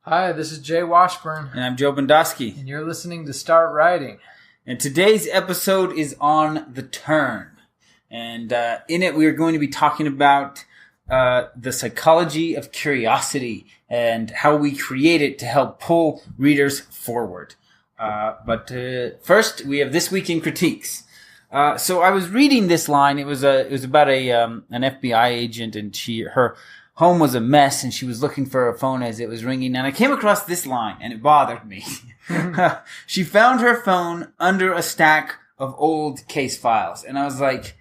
Hi, this is Jay Washburn. And I'm Joe Bondowski. And you're listening to Start Writing. And today's episode is on the turn. And in it, we are going to be talking about the psychology of curiosity and how we create it to help pull readers forward. But first, we have This Week in Critiques. So I was reading this line. It was about an FBI agent, and her home was a mess, and she was looking for her phone as it was ringing. And I came across this line, and it bothered me. She found her phone under a stack of old case files, and I was like,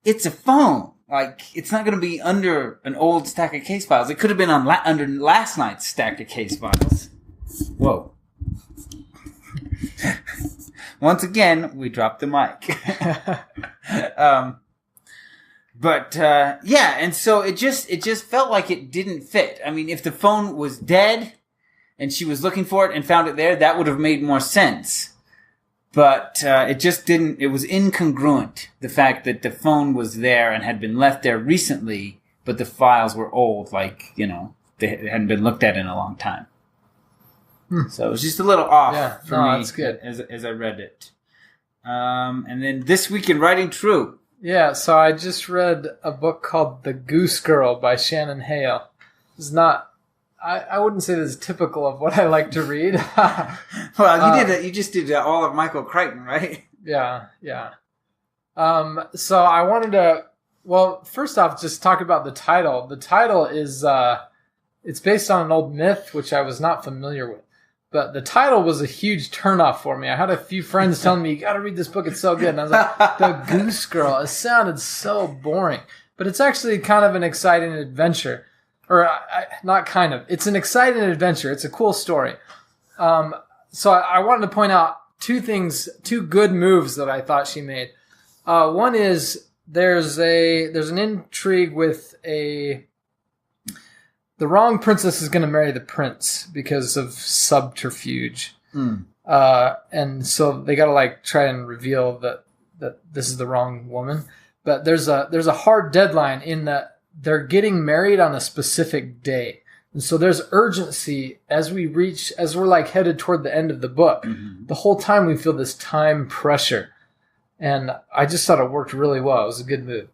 "It's a phone. Like, it's not going to be under an old stack of case files. It could have been under last night's stack of case files." Whoa. Once again, we dropped the mic. And so it just felt like it didn't fit. I mean, if the phone was dead and she was looking for it and found it there, that would have made more sense. But it just didn't. It was incongruent, the fact that the phone was there and had been left there recently, but the files were old, like, they hadn't been looked at in a long time. So it was just a little off for me. That's good. As I read it. And then This Week in Writing True. Yeah, so I just read a book called The Goose Girl by Shannon Hale. It's not, I wouldn't say this is typical of what I like to read. Well, you just did all of Michael Crichton, right? Yeah. So I wanted to, first off, just talk about the title. The title is, it's based on an old myth, which I was not familiar with. But the title was a huge turnoff for me. I had a few friends telling me, "You got to read this book; it's so good." And I was like, "The Goose Girl." It sounded so boring, but it's actually kind of an exciting adventure, not kind of. It's an exciting adventure. It's a cool story. So I wanted to point out two good moves that I thought she made. One is there's an intrigue with the wrong princess is going to marry the prince because of subterfuge. And so they got to try and reveal that this is the wrong woman. But there's a hard deadline in that they're getting married on a specific day. And so there's urgency as we're headed toward the end of the book. Mm-hmm. The whole time we feel this time pressure. And I just thought it worked really well. It was a good move.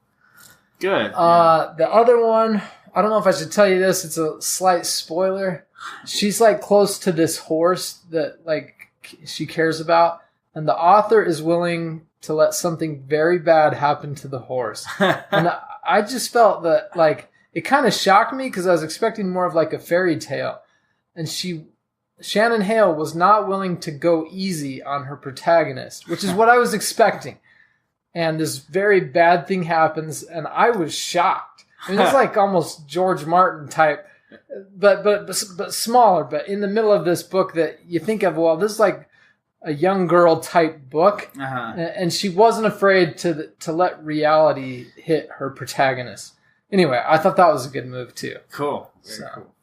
Good. The other one, I don't know if I should tell you this. It's a slight spoiler. She's close to this horse that she cares about, and the author is willing to let something very bad happen to the horse. And I just felt that it kind of shocked me because I was expecting more of a fairy tale, and Shannon Hale was not willing to go easy on her protagonist, which is what I was expecting. And this very bad thing happens, and I was shocked. I mean, it's almost George Martin type, but smaller. But in the middle of this book, that you think of, this is a young girl type book, and she wasn't afraid to let reality hit her protagonist. Anyway, I thought that was a good move too. Cool, very cool.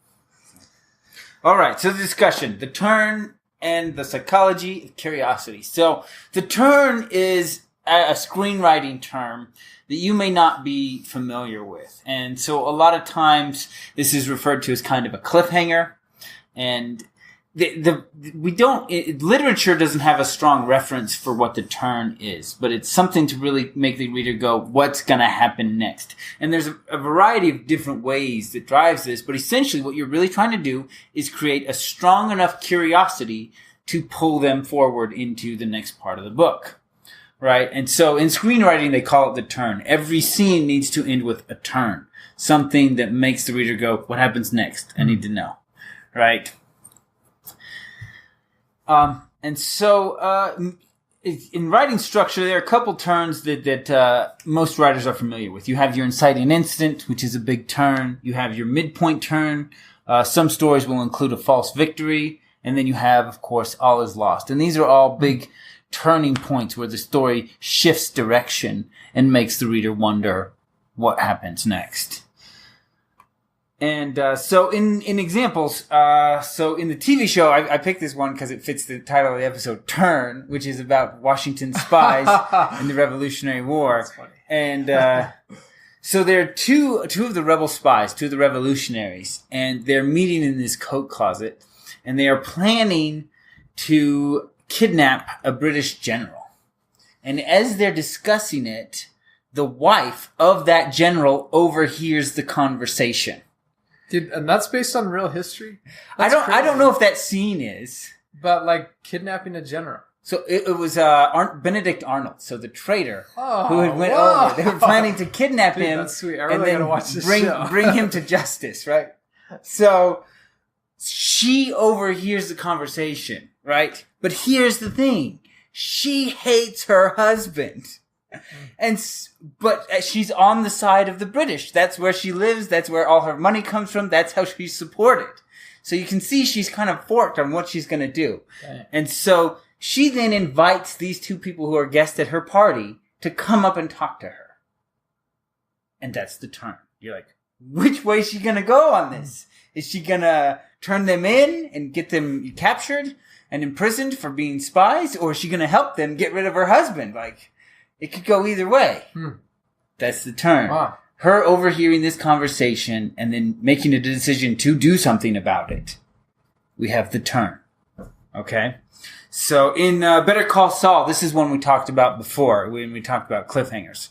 All right, so the discussion: the turn and the psychology of curiosity. So the turn is a screenwriting term that you may not be familiar with. And so a lot of times this is referred to as kind of a cliffhanger. And literature doesn't have a strong reference for what the turn is, but it's something to really make the reader go, what's going to happen next? And there's a variety of different ways that drives this, but essentially what you're really trying to do is create a strong enough curiosity to pull them forward into the next part of the book. Right? And so in screenwriting, they call it the turn. Every scene needs to end with a turn. Something that makes the reader go, what happens next? I need to know. Right? And so in writing structure, there are a couple turns that most writers are familiar with. You have your inciting incident, which is a big turn. You have your midpoint turn. Some stories will include a false victory. And then you have, of course, all is lost. And these are all big turning points where the story shifts direction and makes the reader wonder what happens next. And so in examples, so in the TV show, I picked this one because it fits the title of the episode, Turn, which is about Washington spies in the Revolutionary War. That's funny. And So there are two of the rebel spies, two of the revolutionaries, and they're meeting in this coat closet, and they are planning to kidnap a British general. And as they're discussing it, the wife of that general overhears the conversation. Dude, and that's based on real history? I don't know if that scene is. But like kidnapping a general. So it was Benedict Arnold, so the traitor Oh, who had went whoa. over. They were planning to kidnap Dude, him that's sweet. I and really then gotta watch this bring show. him to justice, right? So she overhears the conversation, right? But here's the thing. She hates her husband. But she's on the side of the British. That's where she lives. That's where all her money comes from. That's how she's supported. So you can see she's kind of forked on what she's going to do. Dang. And so she then invites these two people who are guests at her party to come up and talk to her. And that's the turn. You're like, which way is she going to go on this? Is she going to turn them in and get them captured and imprisoned for being spies? Or is she going to help them get rid of her husband? Like, it could go either way. That's the turn. Wow. Her overhearing this conversation and then making a decision to do something about it. We have the turn. Okay? So in Better Call Saul, this is one we talked about before when we talked about cliffhangers.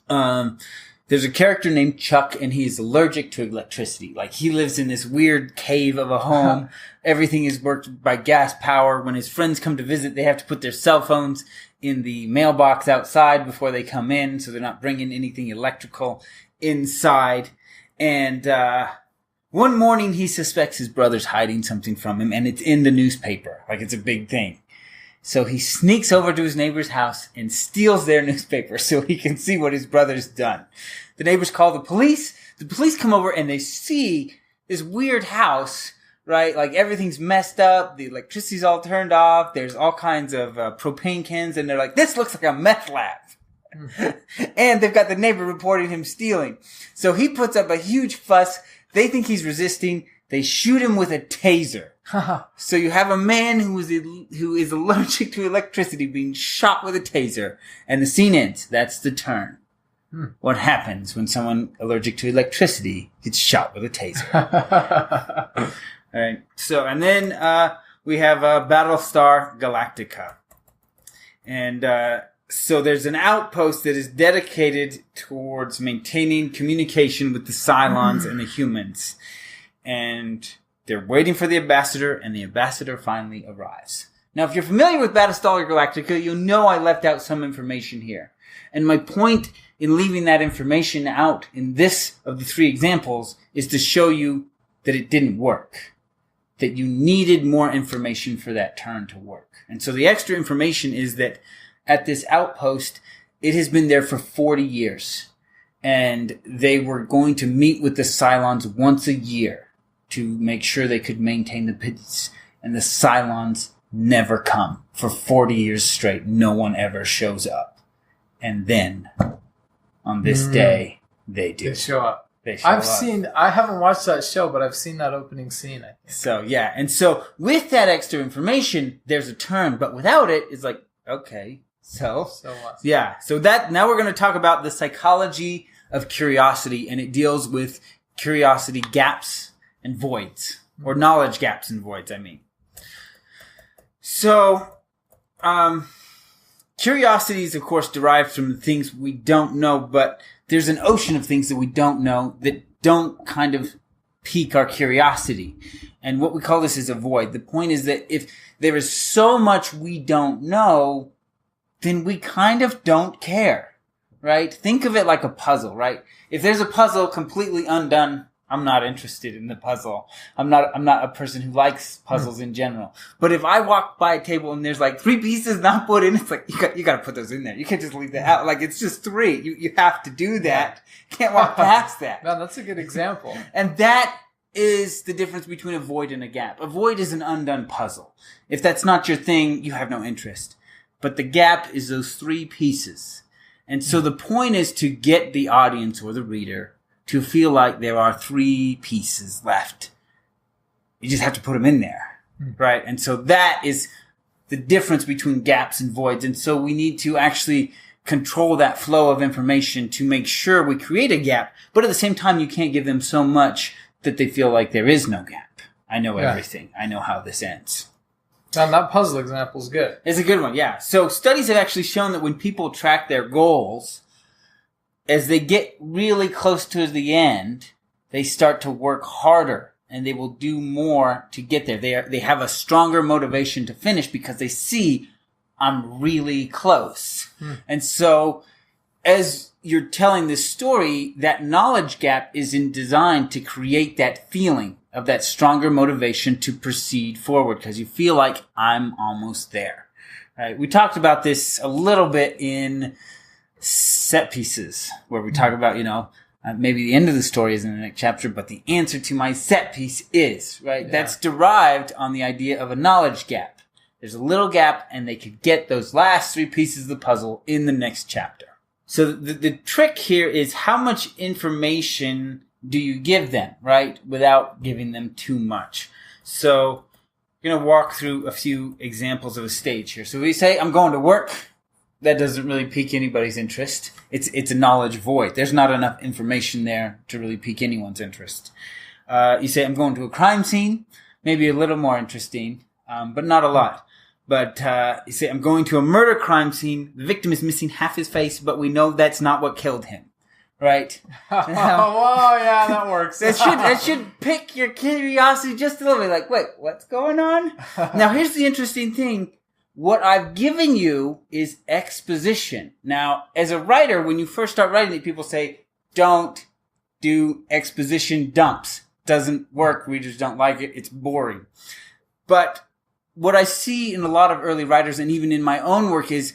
There's a character named Chuck, and he's allergic to electricity. Like, he lives in this weird cave of a home. Everything is worked by gas power. When his friends come to visit, they have to put their cell phones in the mailbox outside before they come in, so they're not bringing anything electrical inside. And one morning, he suspects his brother's hiding something from him, and it's in the newspaper. Like, it's a big thing. So he sneaks over to his neighbor's house and steals their newspaper so he can see what his brother's done. The neighbors call the police. The police come over and they see this weird house, right? Like, everything's messed up. The electricity's all turned off. There's all kinds of propane cans, and they're like, this looks like a meth lab. And they've got the neighbor reporting him stealing. So he puts up a huge fuss. They think he's resisting. They shoot him with a taser. So you have a man who is allergic to electricity being shot with a taser, and the scene ends. That's the turn. What happens when someone allergic to electricity gets shot with a taser? All right. So, and then we have Battlestar Galactica, and so there's an outpost that is dedicated towards maintaining communication with the Cylons and the humans, and they're waiting for the ambassador, and the ambassador finally arrives. Now, if you're familiar with Battlestar Galactica, you'll know I left out some information here. And my point in leaving that information out in this of the three examples is to show you that it didn't work. That you needed more information for that turn to work. And so the extra information is that at this outpost, it has been there for 40 years. And they were going to meet with the Cylons once a year to make sure they could maintain the peace. And the Cylons never come. For 40 years straight, no one ever shows up. And then, on this day, they do. They show up. They show up. I haven't watched that show, but I've seen that opening scene, I think. So, yeah. And so, with that extra information, there's a turn. But without it, it's like, okay, so what? Yeah. So now we're going to talk about the psychology of curiosity, and it deals with curiosity gaps and voids, or knowledge gaps and voids, I mean. So, curiosity is, of course, derived from the things we don't know, but there's an ocean of things that we don't know that don't kind of pique our curiosity. And what we call this is a void. The point is that if there is so much we don't know, then we kind of don't care, right? Think of it like a puzzle, right? If there's a puzzle completely undone, I'm not interested in the puzzle. I'm not a person who likes puzzles in general. But if I walk by a table and there's like 3 pieces not put in, it's like, you gotta put those in there. You can't just leave that out. Like, it's just 3. You have to do that. Can't walk past that. Man, that's a good example. And that is the difference between a void and a gap. A void is an undone puzzle. If that's not your thing, you have no interest. But the gap is those 3 pieces. And so the point is to get the audience or the reader to feel like there are 3 pieces left. You just have to put them in there, right? And so that is the difference between gaps and voids. And so we need to actually control that flow of information to make sure we create a gap. But at the same time, you can't give them so much that they feel like there is no gap. I know everything. I know how this ends. That puzzle example is good. It's a good one, yeah. So studies have actually shown that when people track their goals, as they get really close to the end, they start to work harder and they will do more to get there. They have a stronger motivation to finish because they see I'm really close. And so as you're telling this story, that knowledge gap is designed to create that feeling of that stronger motivation to proceed forward because you feel like I'm almost there. Right? We talked about this a little bit in set pieces where we talk about, maybe the end of the story is in the next chapter, but the answer to my set piece is, right? Yeah. That's derived on the idea of a knowledge gap. There's a little gap and they could get those last 3 pieces of the puzzle in the next chapter. So the trick here is how much information do you give them, right? Without giving them too much. So I'm going to walk through a few examples of a stage here. So we say, I'm going to work. That doesn't really pique anybody's interest. It's a knowledge void. There's not enough information there to really pique anyone's interest. You say, I'm going to a crime scene. Maybe a little more interesting, but not a lot. But you say, I'm going to a murder crime scene. The victim is missing half his face, but we know that's not what killed him. Right? Oh, yeah, that works. that should pick your curiosity just a little bit. Like, wait, what's going on? Now, here's the interesting thing. What I've given you is exposition. Now, as a writer, when you first start writing it, people say, don't do exposition dumps. Doesn't work. Readers don't like it. It's boring. But what I see in a lot of early writers and even in my own work is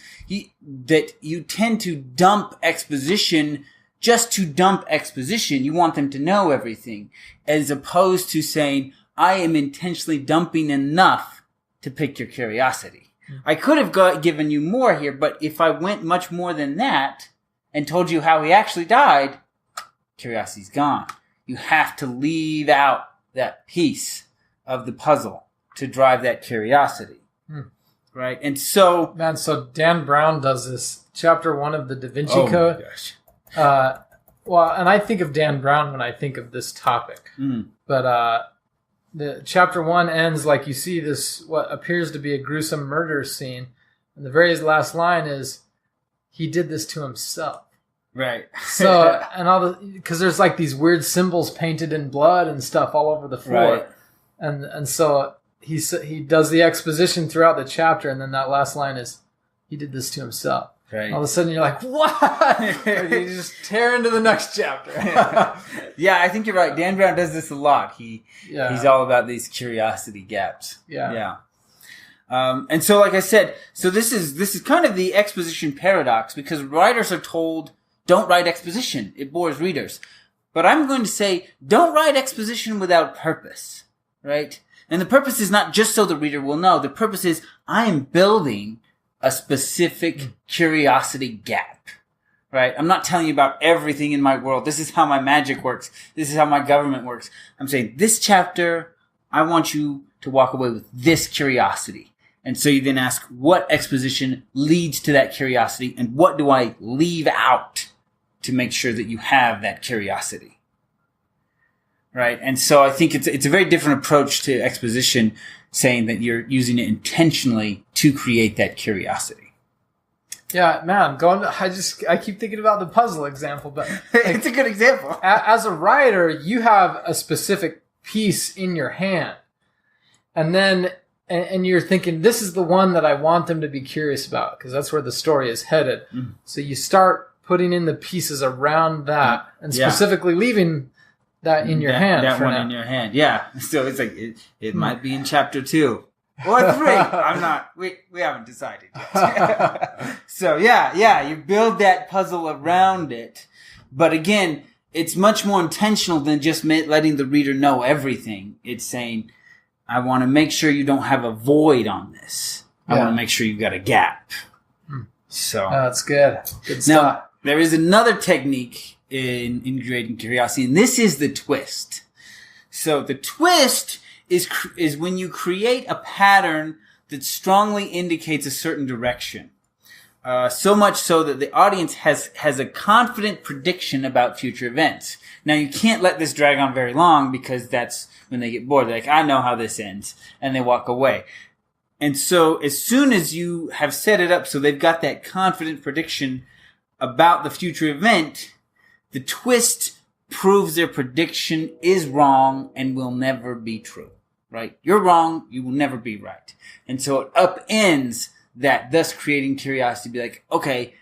that you tend to dump exposition just to dump exposition. You want them to know everything, as opposed to saying, I am intentionally dumping enough to pick your curiosity. I could have given you more here, but if I went much more than that and told you how he actually died, curiosity's gone. You have to leave out that piece of the puzzle to drive that curiosity. Right? And so... Man, so Dan Brown does this. Chapter 1 of the Da Vinci Code. My gosh. Well, and I think of Dan Brown when I think of this topic. But the chapter 1 ends like you see this, what appears to be a gruesome murder scene. And the very last line is, he did this to himself. Right. So, and because there's like these weird symbols painted in blood and stuff all over the floor. Right. And so he does the exposition throughout the chapter, and then that last line is, he did this to himself. Right. All of a sudden you're like, what? You just tear into the next chapter. Yeah, I think you're right. Dan Brown does this a lot. He's all about these curiosity gaps. Yeah. And so, like I said, so this is kind of the exposition paradox, because writers are told, don't write exposition. It bores readers. But I'm going to say, don't write exposition without purpose. Right? And the purpose is not just so the reader will know. The purpose is, I am building a specific curiosity gap, right? I'm not telling you about everything in my world. This is how my magic works. This is how my government works. I'm saying this chapter, I want you to walk away with this curiosity. And so you then ask, what exposition leads to that curiosity, and what do I leave out to make sure that you have that curiosity? Right? And so I think it's a very different approach to exposition, saying that you're using it intentionally to create that curiosity. Yeah, man, I keep thinking about the puzzle example, but it's a good example. As a writer, you have a specific piece in your hand, and then and you're thinking, this is the one that I want them to be curious about, because that's where the story is headed. So you start putting in the pieces around that, and specifically leaving that in your hand. That one in your hand, yeah. So it's like it might be in chapter 2 or 3. I'm not. We haven't decided yet. So you build that puzzle around it, but again, it's much more intentional than just letting the reader know everything. It's saying, I want to make sure you don't have a void on this. I want to make sure you've got a gap. So that's good. Good stuff. Now, there is another technique in creating curiosity, and this is the twist. So the twist is when you create a pattern that strongly indicates a certain direction. So much so that the audience has a confident prediction about future events. Now, you can't let this drag on very long because that's when they get bored. They're like, I know how this ends. And they walk away. And so as soon as you have set it up so they've got that confident prediction about the future event, the twist proves their prediction is wrong and will never be true, right? You're wrong, you will never be right. And so it upends that, thus creating curiosity. Be like, okay,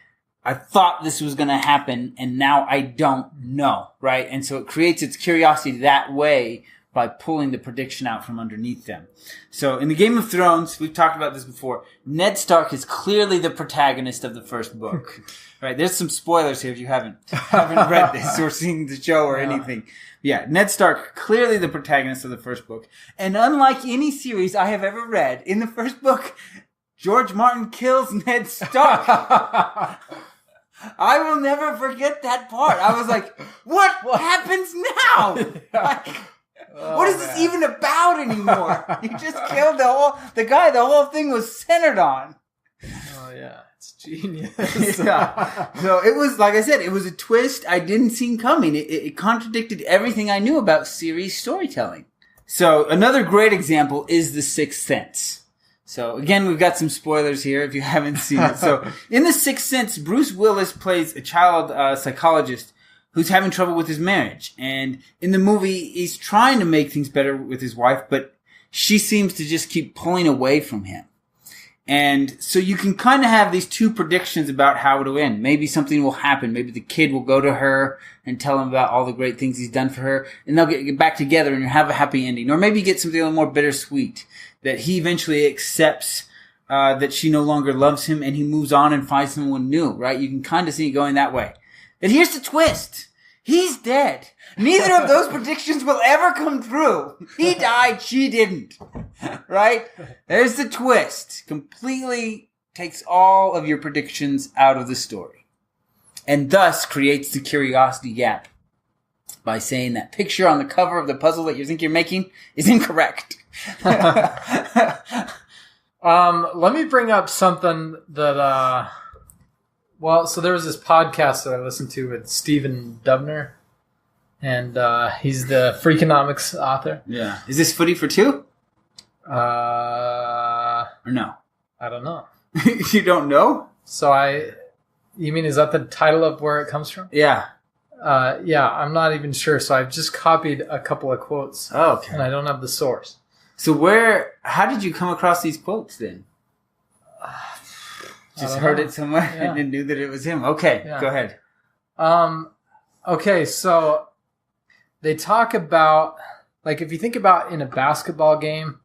I thought this was going to happen and now I don't know, right? And so it creates its curiosity that way by pulling the prediction out from underneath them. So in the Game of Thrones, we've talked about this before, Ned Stark is clearly the protagonist of the first book. Right, there's some spoilers here if you haven't read this or seen the show or anything. Yeah, Ned Stark, clearly the protagonist of the first book. And unlike any series I have ever read, in the first book, George Martin kills Ned Stark. I will never forget that part. I was like, what happens now? Like, what is this even about anymore? He just killed the guy the whole thing was centered on. Oh, yeah. It's genius. Yeah. So it was, like I said, it was a twist I didn't see coming. It contradicted everything I knew about series storytelling. So another great example is The Sixth Sense. So again, we've got some spoilers here if you haven't seen it. So in The Sixth Sense, Bruce Willis plays a child psychologist who's having trouble with his marriage. And in the movie, he's trying to make things better with his wife, but she seems to just keep pulling away from him. And so you can kind of have these two predictions about how it'll end. Maybe something will happen. Maybe the kid will go to her and tell him about all the great things he's done for her, and they'll get back together and have a happy ending. Or maybe get something a little more bittersweet, that he eventually accepts that she no longer loves him and he moves on and finds someone new, right? You can kind of see it going that way. But here's the twist. He's dead. Neither of those predictions will ever come through. He died, she didn't. Right? There's the twist. Completely takes all of your predictions out of the story. And thus creates the curiosity gap by saying that picture on the cover of the puzzle that you think you're making is incorrect. Let me bring up something that, so there was this podcast that I listened to with Stephen Dubner, and he's the Freakonomics author. Yeah. Is this Footy for Two? Or no? I don't know. You don't know? You mean, is that the title of where it comes from? Yeah. Yeah, I'm not even sure. So I've just copied a couple of quotes. Oh, okay. And I don't have the source. So how did you come across these quotes then? Just heard it somewhere and knew that it was him. Okay, Go ahead. Okay, so they talk about, like, if you think about in a basketball game,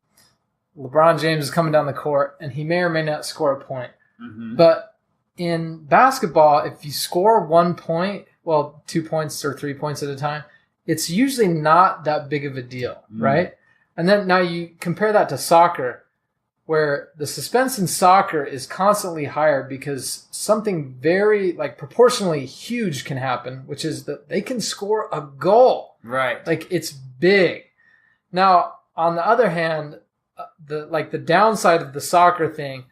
LeBron James is coming down the court and he may or may not score a point. Mm-hmm. But in basketball, if you score 1 point, 2 points or 3 points at a time, it's usually not that big of a deal, right? And then now you compare that to soccer, where the suspense in soccer is constantly higher because something very, like, proportionally huge can happen, which is that they can score a goal. Right. Like, it's big. Now, on the other hand, the downside of the soccer thing,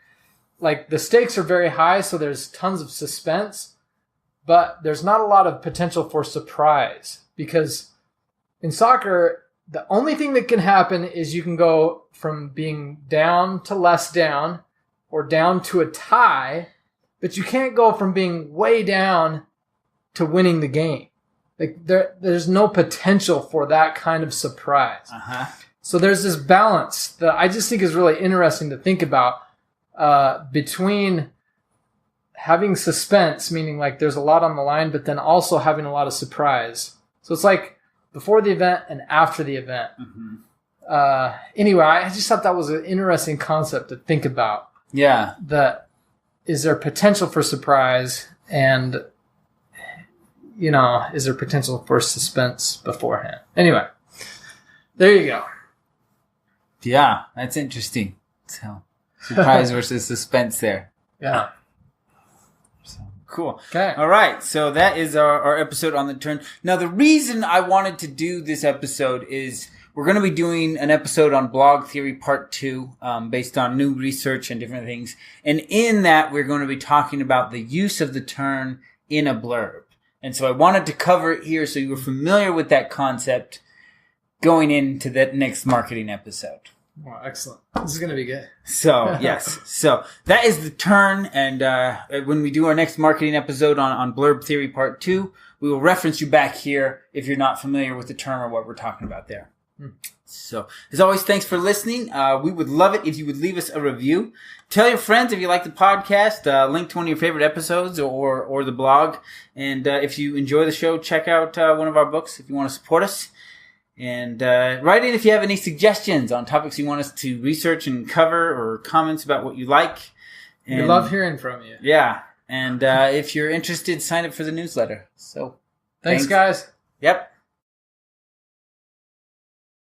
like, the stakes are very high, so there's tons of suspense, but there's not a lot of potential for surprise, because in soccer, the only thing that can happen is you can go from being down to less down or down to a tie, but you can't go from being way down to winning the game. Like, there's no potential for that kind of surprise. Uh-huh. So there's this balance that I just think is really interesting to think about between having suspense, meaning like there's a lot on the line, but then also having a lot of surprise. So it's like before the event and after the event. Mm-hmm. Anyway, I just thought that was an interesting concept to think about. Yeah. That is there potential for surprise, and, is there potential for suspense beforehand? Anyway, there you go. Yeah, that's interesting. So, surprise versus suspense there. Yeah. Cool. Okay. All right. So that is our episode on the turn. Now, the reason I wanted to do this episode is we're going to be doing an episode on blog theory part 2, based on new research and different things. And in that, we're going to be talking about the use of the turn in a blurb. And so I wanted to cover it here so you were familiar with that concept going into that next marketing episode. Wow, excellent. This is going to be good. So, yes. So, that is the turn. And when we do our next marketing episode on Blurb Theory Part 2, we will reference you back here if you're not familiar with the term or what we're talking about there. So, as always, thanks for listening. We would love it if you would leave us a review. Tell your friends if you like the podcast. Link to one of your favorite episodes or the blog. And if you enjoy the show, check out one of our books if you want to support us. And write in if you have any suggestions on topics you want us to research and cover, or comments about what you like. And, we love hearing from you. Yeah. And if you're interested, sign up for the newsletter. So, thanks guys. Yep.